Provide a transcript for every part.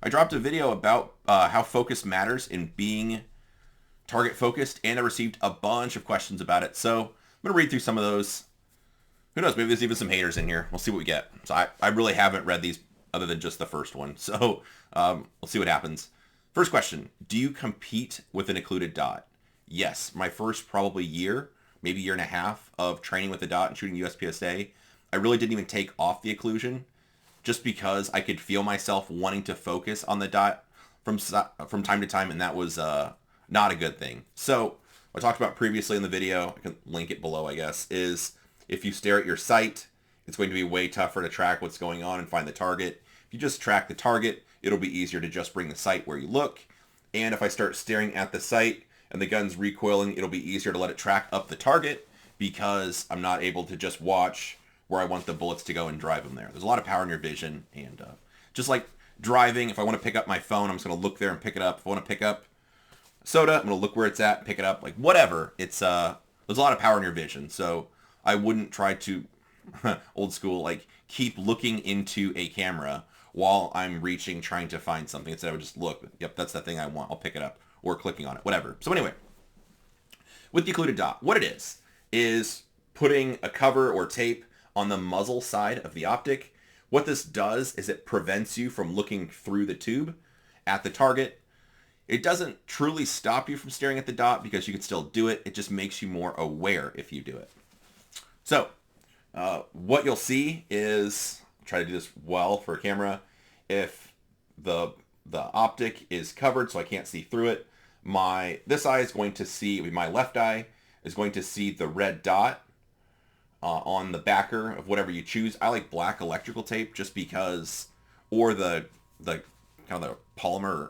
I dropped a video about how focus matters in being target focused, and I received a bunch of questions about it. So I'm going to read through some of those. Who knows? Maybe there's even some haters in here. We'll see what we get. So I really haven't read these other than just the first one. So we'll see what happens. First question. Do you compete with an occluded dot? Yes. My first probably year, maybe year and a half of training with the dot and shooting USPSA, I really didn't even take off the occlusion just because I could feel myself wanting to focus on the dot from time to time, and that was not a good thing. So what I talked about previously in the video, I can link it below, I guess, is if you stare at your sight, it's going to be way tougher to track what's going on and find the target. If you just track the target, it'll be easier to just bring the sight where you look. And if I start staring at the sight and the gun's recoiling, it'll be easier to let it track up the target because I'm not able to just watch where I want the bullets to go and drive them there. There's a lot of power in your vision, and just like driving, if I want to pick up my phone, I'm just going to look there and pick it up. If I want to pick up soda, I'm going to look where it's at, pick it up, like whatever. It's there's a lot of power in your vision, so I wouldn't try to old school like keep looking into a camera while I'm reaching trying to find something. Instead I would just look, yep, that's the thing I want, I'll pick it up, or clicking on it, whatever. So anyway, with the occluded dot, what it is putting a cover or tape on the muzzle side of the optic. What this does is it prevents you from looking through the tube at the target. It doesn't truly stop you from staring at the dot because you can still do it. It just makes you more aware if you do it. So what you'll see is, try to do this well for a camera, if the optic is covered so I can't see through it, this eye is going to see, my left eye is going to see the red dot on the backer of whatever you choose. I like black electrical tape just because, or the kind of the polymer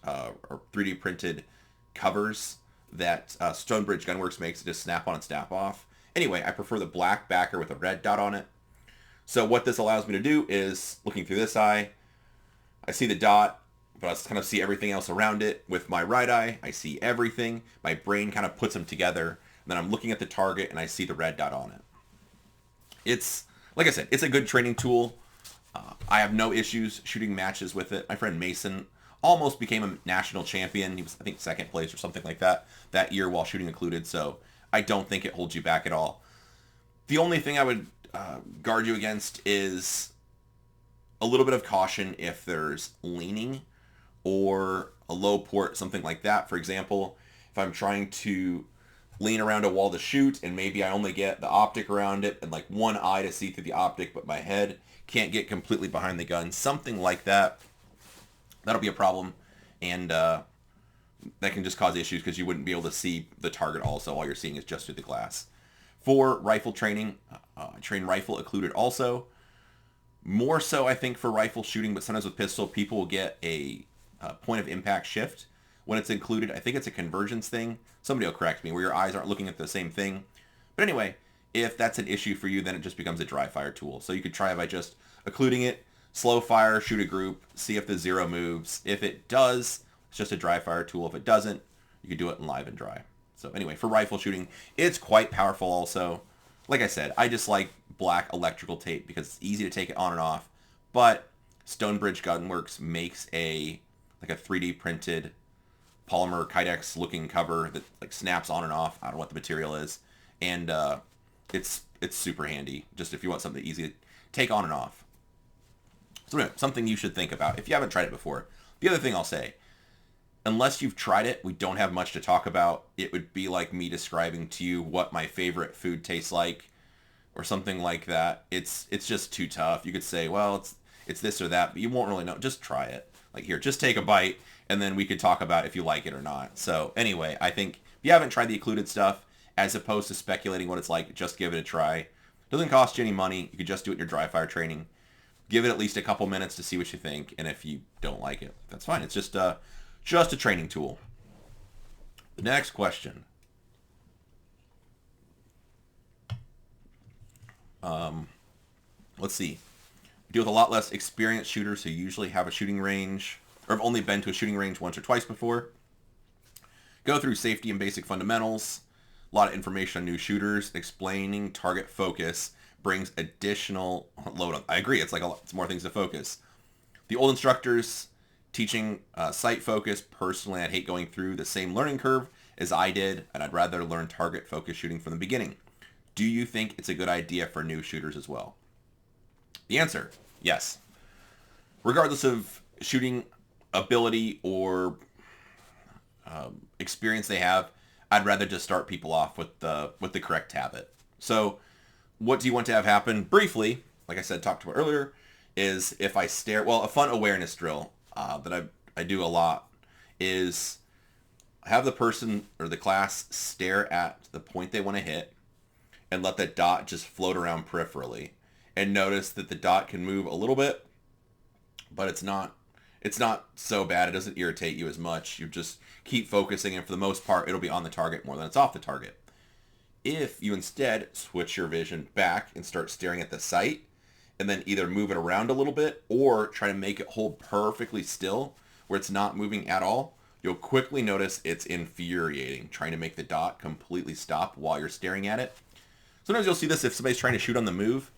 or 3D printed covers that Stonebridge Gunworks makes, just snap on and snap off. Anyway, I prefer the black backer with a red dot on it. So what this allows me to do is, looking through this eye, I see the dot, but I kind of see everything else around it. With my right eye, I see everything. My brain kind of puts them together. And then I'm looking at the target and I see the red dot on it. It's, like I said, it's a good training tool. I have no issues shooting matches with it. My friend Mason almost became a national champion. He was, I think, second place or something like that year while shooting occluded. So I don't think it holds you back at all. The only thing I would guard you against is a little bit of caution if there's leaning or a low port, something like that. For example, if I'm trying to lean around a wall to shoot and maybe I only get the optic around it and like one eye to see through the optic, but my head can't get completely behind the gun, something like that, that'll be a problem. And that can just cause issues because you wouldn't be able to see the target also. All you're seeing is just through the glass. For rifle training, I train rifle occluded also. More so, I think, for rifle shooting, but sometimes with pistol, people will get a point of impact shift when it's included. I think it's a convergence thing. Somebody will correct me, where your eyes aren't looking at the same thing. But anyway, if that's an issue for you, then it just becomes a dry fire tool. So you could try by just occluding it, slow fire, shoot a group, see if the zero moves. If it does, it's just a dry fire tool. If it doesn't, you could do it in live and dry. So anyway, for rifle shooting, it's quite powerful also. Like I said, I just like black electrical tape because it's easy to take it on and off. But Stonebridge Gunworks makes a 3D printed polymer Kydex looking cover that like snaps on and off. I don't know what the material is. And it's super handy just if you want something easy to take on and off. So anyway, something you should think about if you haven't tried it before. The other thing I'll say, unless you've tried it, we don't have much to talk about. It would be like me describing to you what my favorite food tastes like or something like that. It's just too tough. You could say, well, it's this or that, but you won't really know. Just try it. Like here, just take a bite, and then we could talk about if you like it or not. So anyway, I think if you haven't tried the occluded stuff, as opposed to speculating what it's like, just give it a try. It doesn't cost you any money. You could just do it in your dry fire training. Give it at least a couple minutes to see what you think, and if you don't like it, that's fine. It's just a training tool. The next question. Let's see. We deal with a lot less experienced shooters who usually have a shooting range, or have only been to a shooting range once or twice before. Go through safety and basic fundamentals. A lot of information on new shooters. Explaining target focus brings additional load on. I agree. It's more things to focus. The old instructors teaching sight focus, personally, I'd hate going through the same learning curve as I did, and I'd rather learn target focus shooting from the beginning. Do you think it's a good idea for new shooters as well? The answer, yes. Regardless of shooting ability or experience they have, I'd rather just start people off with the correct habit. So what do you want to have happen? Briefly, like I said, talked about earlier, is if I stare, well, a fun awareness drill that I do a lot is have the person or the class stare at the point they want to hit and let that dot just float around peripherally, and notice that the dot can move a little bit, but it's not so bad. It doesn't irritate you as much. You just keep focusing, and for the most part, it'll be on the target more than it's off the target. If you instead switch your vision back and start staring at the sight, and then either move it around a little bit or try to make it hold perfectly still where it's not moving at all, you'll quickly notice it's infuriating trying to make the dot completely stop while you're staring at it. Sometimes you'll see this if somebody's trying to shoot on the move.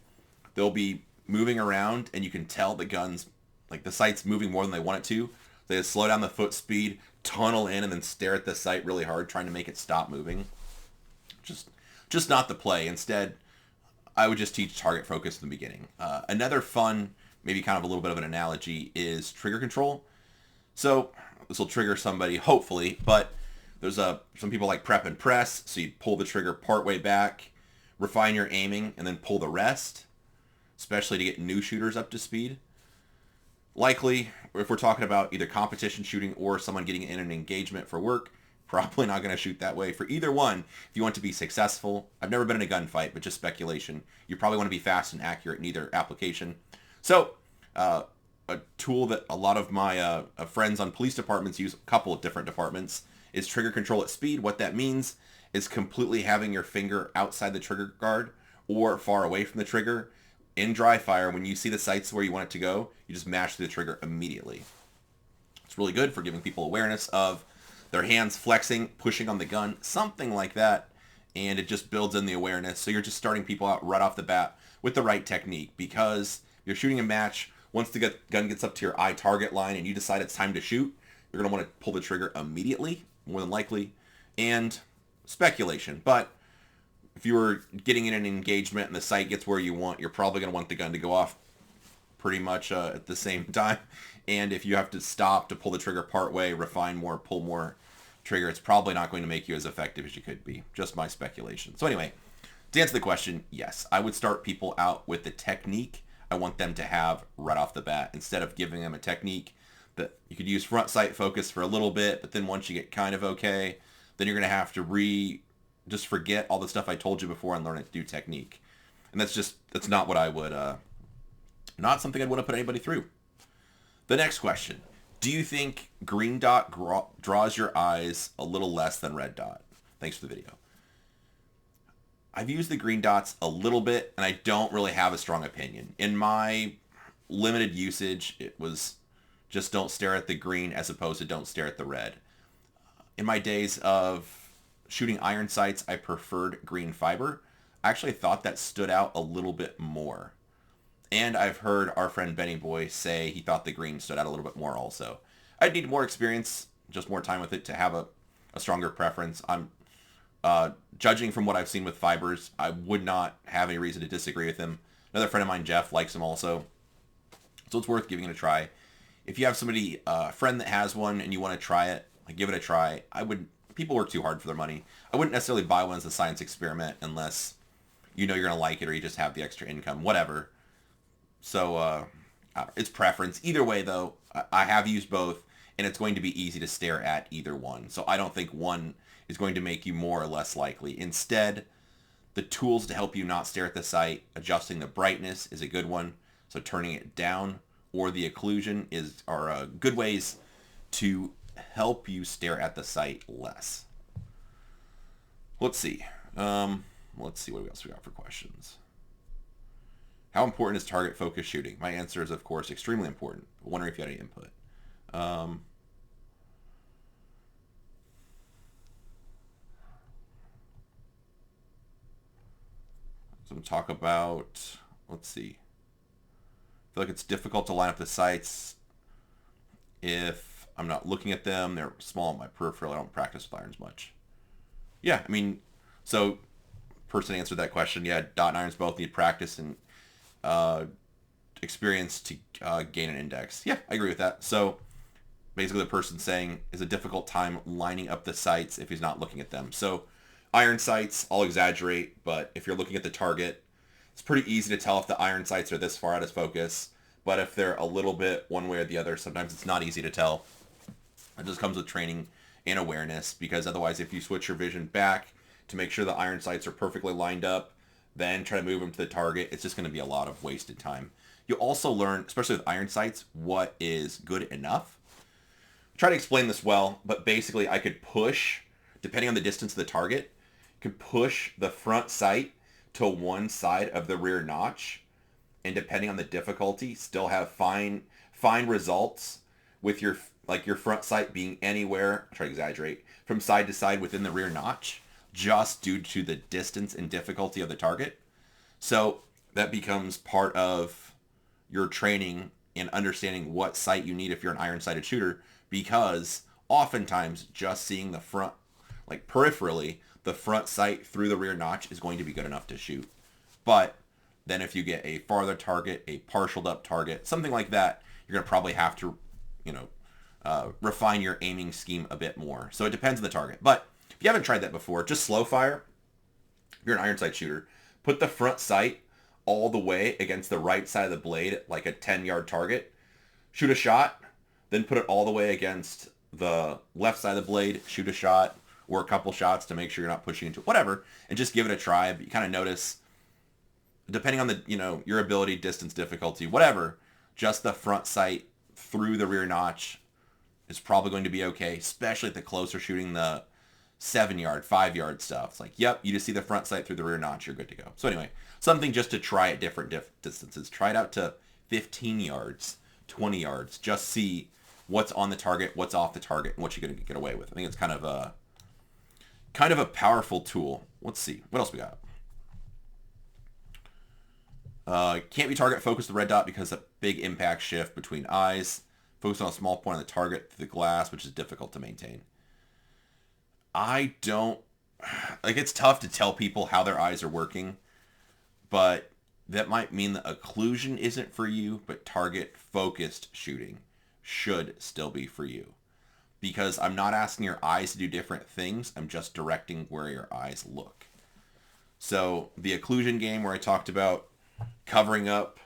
They'll be moving around and you can tell the gun's, like the sight's moving more than they want it to. They just slow down the foot speed, tunnel in, and then stare at the sight really hard trying to make it stop moving. Just not the play. Instead, I would just teach target focus in the beginning. Another fun, maybe kind of a little bit of an analogy, is trigger control. So this will trigger somebody, hopefully, but there's some people like prep and press, so you pull the trigger part way back, refine your aiming, and then pull the rest, especially to get new shooters up to speed. Likely, if we're talking about either competition shooting or someone getting in an engagement for work, probably not going to shoot that way. For either one, if you want to be successful, I've never been in a gunfight, but just speculation, you probably want to be fast and accurate in either application. So, a tool that a lot of my friends on police departments use, a couple of different departments, is trigger control at speed. What that means is completely having your finger outside the trigger guard or far away from the trigger. In dry fire, when you see the sights where you want it to go, you just mash the trigger immediately. It's really good for giving people awareness of their hands flexing, pushing on the gun, something like that, and it just builds in the awareness. So you're just starting people out right off the bat with the right technique, because you're shooting a match. Once the gun gets up to your eye target line and you decide it's time to shoot, you're going to want to pull the trigger immediately, more than likely, and speculation. But if you were getting in an engagement and the sight gets where you want, you're probably going to want the gun to go off pretty much at the same time. And if you have to stop to pull the trigger part way, refine more, pull more trigger, it's probably not going to make you as effective as you could be. Just my speculation. So anyway, to answer the question, yes, I would start people out with the technique I want them to have right off the bat, instead of giving them a technique that you could use front sight focus for a little bit, but then once you get kind of okay, then you're going to have to just forget all the stuff I told you before and learn it to do technique. And that's not what I would, not something I'd want to put anybody through. The next question. Do you think green dot draws your eyes a little less than red dot? Thanks for the video. I've used the green dots a little bit, and I don't really have a strong opinion. In my limited usage, it was just don't stare at the green as opposed to don't stare at the red. In my days of shooting iron sights, I preferred green fiber. I actually thought that stood out a little bit more. And I've heard our friend Benny Boy say he thought the green stood out a little bit more also. I'd need more experience, just more time with it to have a stronger preference. I'm judging from what I've seen with fibers, I would not have any reason to disagree with him. Another friend of mine, Jeff, likes them also. So it's worth giving it a try. If you have somebody, a friend that has one and you want to try it, like, give it a try. People work too hard for their money. I wouldn't necessarily buy one as a science experiment unless you know you're going to like it or you just have the extra income, whatever. So it's preference. Either way, though, I have used both, and it's going to be easy to stare at either one. So I don't think one is going to make you more or less likely. Instead, the tools to help you not stare at the sight, adjusting the brightness is a good one. So turning it down or the occlusion are good ways to help you stare at the sight less. Let's see. Let's see what else we got for questions. How important is target focus shooting? My answer is, of course, extremely important. I'm wondering if you had any input. So we'll talk about, let's see. I feel like it's difficult to line up the sights. if I'm not looking at them, they're small on my peripheral. I don't practice with irons much. Yeah, I mean, so person answered that question. Yeah, dot and irons both need practice and uh, experience to gain an index. Yeah, I agree with that. So basically the person saying is a difficult time lining up the sights if he's not looking at them. So iron sights, I'll exaggerate, but if you're looking at the target, it's pretty easy to tell if the iron sights are this far out of focus. But if they're a little bit one way or the other, sometimes it's not easy to tell. It just comes with training and awareness, because otherwise if you switch your vision back to make sure the iron sights are perfectly lined up, then try to move them to the target, it's just going to be a lot of wasted time. You'll also learn, especially with iron sights, what is good enough. Try to explain this well, but basically I could push, depending on the distance of the target, could push the front sight to one side of the rear notch, and depending on the difficulty, still have fine results with your front sight being anywhere, I'll try to exaggerate, from side to side within the rear notch, just due to the distance and difficulty of the target. So that becomes part of your training and understanding what sight you need if you're an iron-sighted shooter, because oftentimes just seeing the front, like peripherally, the front sight through the rear notch is going to be good enough to shoot. But then if you get a farther target, a partialed up target, something like that, you're going to probably have to, refine your aiming scheme a bit more. So it depends on the target. But if you haven't tried that before, just slow fire. If you're an iron sight shooter, put the front sight all the way against the right side of the blade, like a 10-yard target. Shoot a shot, then put it all the way against the left side of the blade, shoot a shot, or a couple shots to make sure you're not pushing into it, whatever, and just give it a try. But you kind of notice, depending on the, your ability, distance, difficulty, whatever, just the front sight through the rear notch is probably going to be okay, especially at the closer shooting, the 7-yard, 5-yard stuff. It's like, yep, you just see the front sight through the rear notch, you're good to go. So anyway, something just to try at different distances. Try it out to 15 yards, 20 yards. Just see what's on the target, what's off the target, and what you're going to get away with. I think it's kind of a powerful tool. Let's see. What else we got? Can't be target focused the red dot because of big impact shift between eyes. Focus on a small point on the target through the glass, which is difficult to maintain. I don't... it's tough to tell people how their eyes are working, but that might mean the occlusion isn't for you, but target focused shooting should still be for you. Because I'm not asking your eyes to do different things, I'm just directing where your eyes look. So the occlusion game where I talked about covering up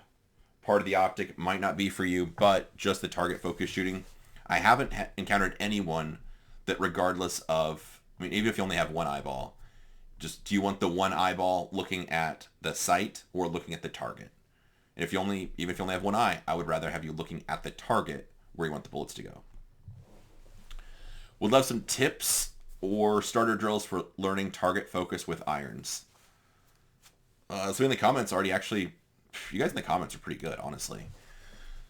part of the optic might not be for you, but just the target focus shooting. I haven't encountered anyone that, regardless of, even if you only have one eyeball, just do you want the one eyeball looking at the sight or looking at the target? And even if you only have one eye, I would rather have you looking at the target where you want the bullets to go. Would love some tips or starter drills for learning target focus with irons. So in the comments already, actually, you guys in the comments are pretty good, honestly.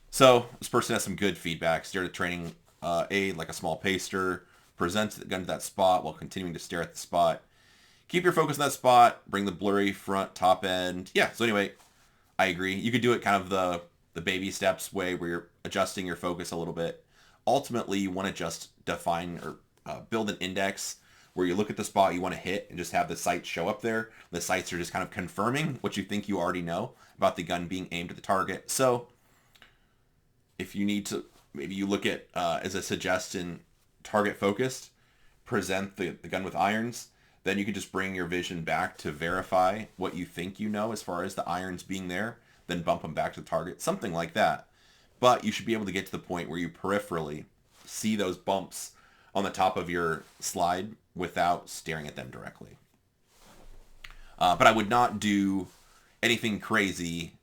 So this person has some good feedback. Started training like a small paster, presents the gun to that spot while continuing to stare at the spot. Keep your focus on that spot. Bring the blurry front top end. Yeah, so anyway, I agree. You could do it kind of the baby steps way where you're adjusting your focus a little bit. Ultimately, you want to just define or build an index where you look at the spot you want to hit and just have the sights show up there. The sights are just kind of confirming what you think you already know about the gun being aimed at the target. So if you need to, maybe you look at, as a suggestion, target focused, present the gun with irons, then you can just bring your vision back to verify what you think you know as far as the irons being there, then bump them back to the target, something like that. But you should be able to get to the point where you peripherally see those bumps on the top of your slide without staring at them directly. But I would not do anything crazy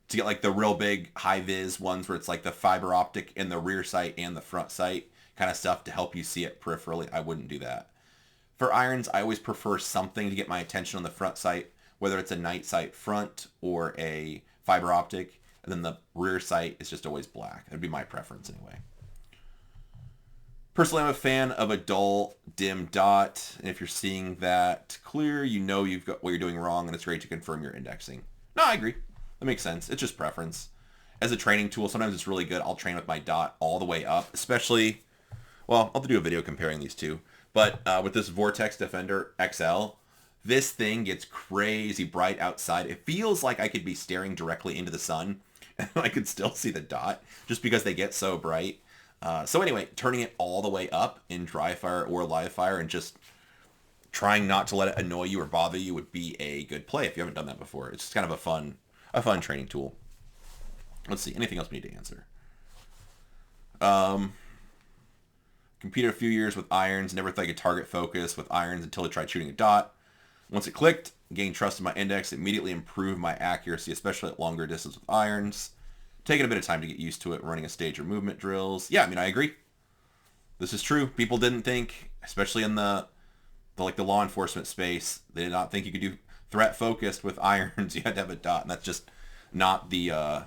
to get like the real big high vis ones where it's like the fiber optic in the rear sight and the front sight kind of stuff to help you see it peripherally. I wouldn't do that. For irons, I always prefer something to get my attention on the front sight, whether it's a night sight front or a fiber optic, and then the rear sight is just always black. That'd be my preference anyway. Personally, I'm a fan of a dull, dim dot, and if you're seeing that clear, you know you've got what you're doing wrong, and it's great to confirm your indexing. No, I agree. That makes sense. It's just preference. as a training tool, sometimes it's really good. I'll train with my dot all the way up, especially, well, I'll do a video comparing these two. But with this Vortex Defender XL, this thing gets crazy bright outside. It feels like I could be staring directly into the sun and I could still see the dot just because they get so bright. So anyway, turning it all the way up in dry fire or live fire and just trying not to let it annoy you or bother you would be a good play if you haven't done that before. It's just kind of a fun training tool. Let's see, anything else we need to answer? Competed a few years with irons, never thought I could target focus with irons until I tried shooting a dot. Once it clicked, gained trust in my index, immediately improved my accuracy, especially at longer distance with irons. Taking a bit of time to get used to it, running a stage or movement drills. Yeah, I mean, I agree. This is true. People didn't think, especially in the law enforcement space, they did not think you could do threat focused with irons. You had to have a dot, and that's just not the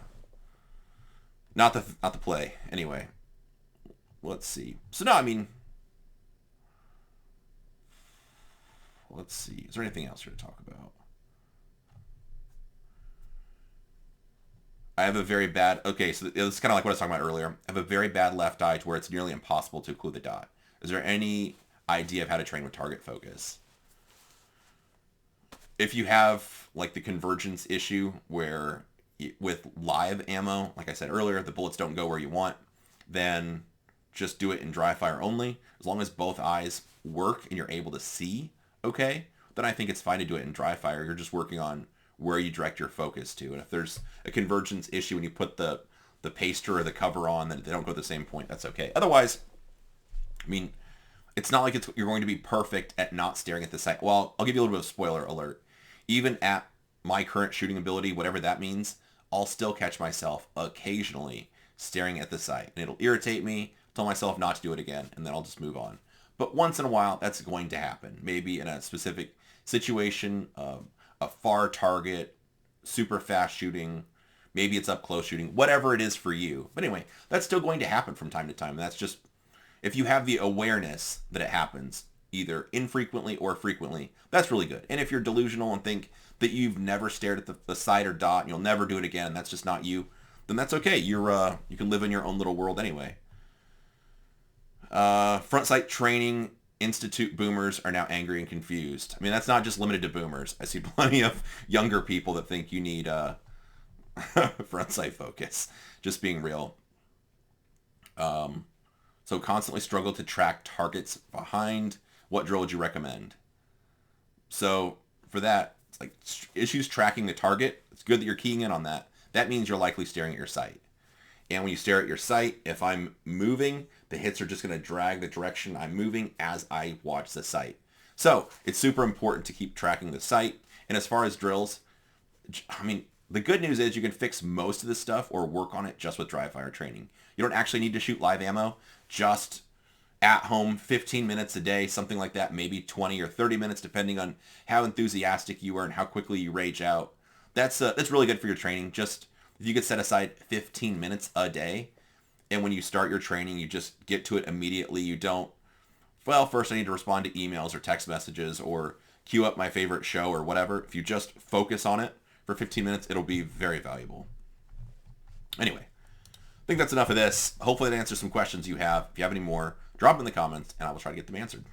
play. Anyway, let's see. So no, I mean, let's see. Is there anything else here to talk about? I have a very bad, okay, so it's kind of like what I was talking about earlier. I have a very bad left eye to where it's nearly impossible to occlude the dot. Is there any idea of how to train with target focus? If you have like the convergence issue where with live ammo, like I said earlier, the bullets don't go where you want, then just do it in dry fire only. As long as both eyes work and you're able to see, okay, then I think it's fine to do it in dry fire. You're just working on where you direct your focus to. And if there's a convergence issue when you put the paster or the cover on, then they don't go to the same point, that's okay. Otherwise, I mean, it's not like you're going to be perfect at not staring at the sight. Well, I'll give you a little bit of spoiler alert. Even at my current shooting ability, whatever that means, I'll still catch myself occasionally staring at the sight. And it'll irritate me, tell myself not to do it again, and then I'll just move on. But once in a while, that's going to happen. Maybe in a specific situation, a far target, super fast shooting, maybe it's up close shooting, whatever it is for you. But anyway, that's still going to happen from time to time. And that's just, if you have the awareness that it happens, either infrequently or frequently, that's really good. And if you're delusional and think that you've never stared at the sight or dot and you'll never do it again, and that's just not you, then that's okay. You can live in your own little world anyway. Front sight training institute boomers are now angry and confused. I mean, that's not just limited to boomers. I see plenty of younger people that think you need front sight focus. Just being real. So constantly struggle to track targets behind. What drill would you recommend? So for that, it's like issues tracking the target. It's good that you're keying in on that. That means you're likely staring at your sight. And when you stare at your sight, if I'm moving, the hits are just going to drag the direction I'm moving as I watch the sight. So it's super important to keep tracking the sight. And as far as drills, I mean, the good news is you can fix most of this stuff or work on it just with dry fire training. You don't actually need to shoot live ammo. Just at home, 15 minutes a day, something like that, maybe 20 or 30 minutes, depending on how enthusiastic you are and how quickly you rage out. That's really good for your training. Just if you could set aside 15 minutes a day, and when you start your training, you just get to it immediately. You don't, well, first I need to respond to emails or text messages or queue up my favorite show or whatever. If you just focus on it for 15 minutes, it'll be very valuable. Anyway, I think that's enough of this. Hopefully it answers some questions you have. If you have any more, drop them in the comments, and I will try to get them answered.